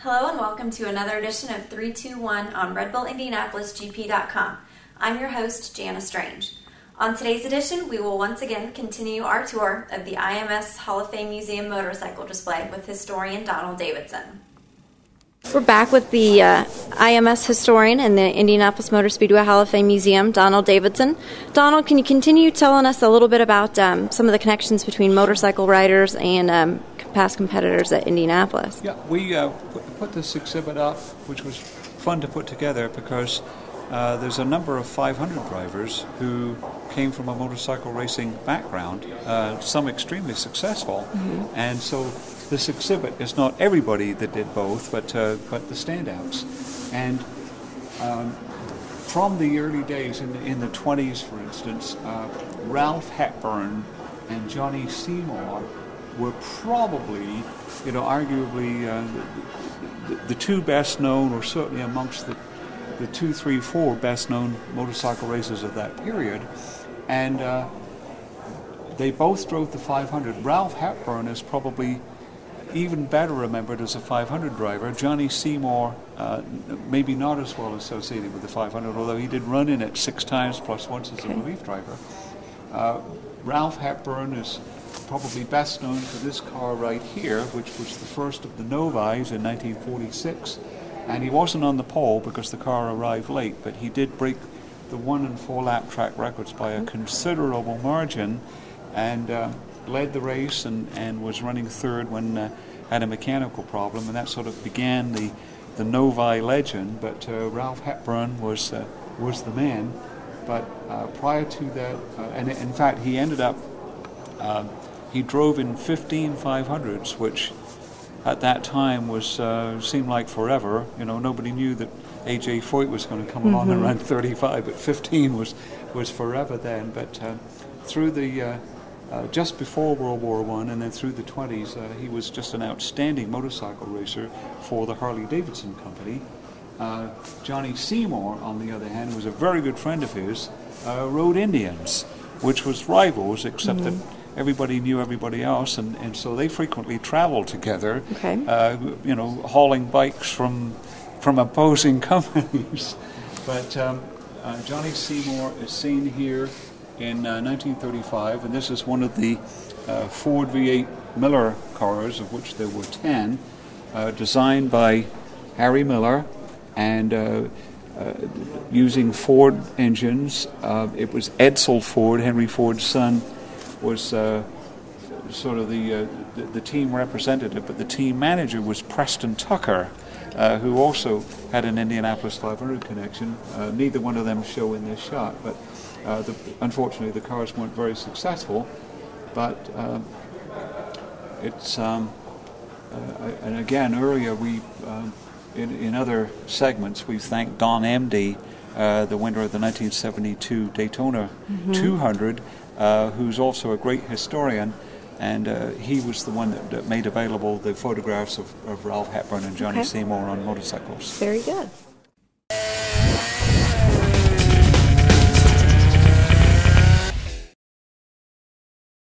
Hello and welcome to another edition of 321 on RedBullIndianapolisGP.com. I'm your host, Jana Strange. On today's edition, we will once again continue our tour of the IMS Hall of Fame Museum motorcycle display with historian Donald Davidson. We're back with the IMS historian in the Indianapolis Motor Speedway Hall of Fame Museum, Donald Davidson. Donald, can you continue telling us a little bit about some of the connections between motorcycle riders and past competitors at Indianapolis? Yeah, we put this exhibit up, which was fun to put together because there's a number of 500 drivers who came from a motorcycle racing background, some extremely successful, and so this exhibit is not everybody that did both, but the standouts. And from the early days, in the 20s, for instance, Ralph Hepburn and Johnny Seymour were probably, arguably the two best known, or certainly amongst the 2, 3, 4 best known motorcycle racers of that period. And they both drove the 500. Ralph Hepburn is probably even better remembered as a 500 driver. Johnny Seymour, maybe not as well associated with the 500, although he did run in it 6 times plus once as a relief driver. Ralph Hepburn is probably best known for this car right here, which was the first of the Novis in 1946. And he wasn't on the pole because the car arrived late, but he did break the 1 and 4 lap track records by a considerable margin, and led the race and was running third when had a mechanical problem, and that sort of began the Novi legend. But Ralph Hepburn was the man. But prior to that, and in fact he ended up, he drove in 15 500s, which at that time was seemed like forever. Nobody knew that A.J. Foyt was going to come along and run 35, but 15 was forever then. But through the just before World War I and then through the 20s, he was just an outstanding motorcycle racer for the Harley-Davidson company. Johnny Seymour, on the other hand, was a very good friend of his, rode Indians, which was rivals, except that everybody knew everybody else, and so they frequently traveled together, hauling bikes from opposing companies. But Johnny Seymour is seen here in 1935, and this is one of the Ford V8 Miller cars, of which there were 10, designed by Harry Miller, and using Ford engines. It was Edsel Ford, Henry Ford's son, was sort of the team representative, but the team manager was Preston Tucker, who also had an Indianapolis 500 connection. Neither one of them show in this shot, but unfortunately the cars weren't very successful. But it's and again earlier we in other segments we've thanked Don Emdy, the winner of the 1972 Daytona 200, who's also a great historian, and he was the one that made available the photographs of Ralph Hepburn and Johnny Seymour on motorcycles. Very good.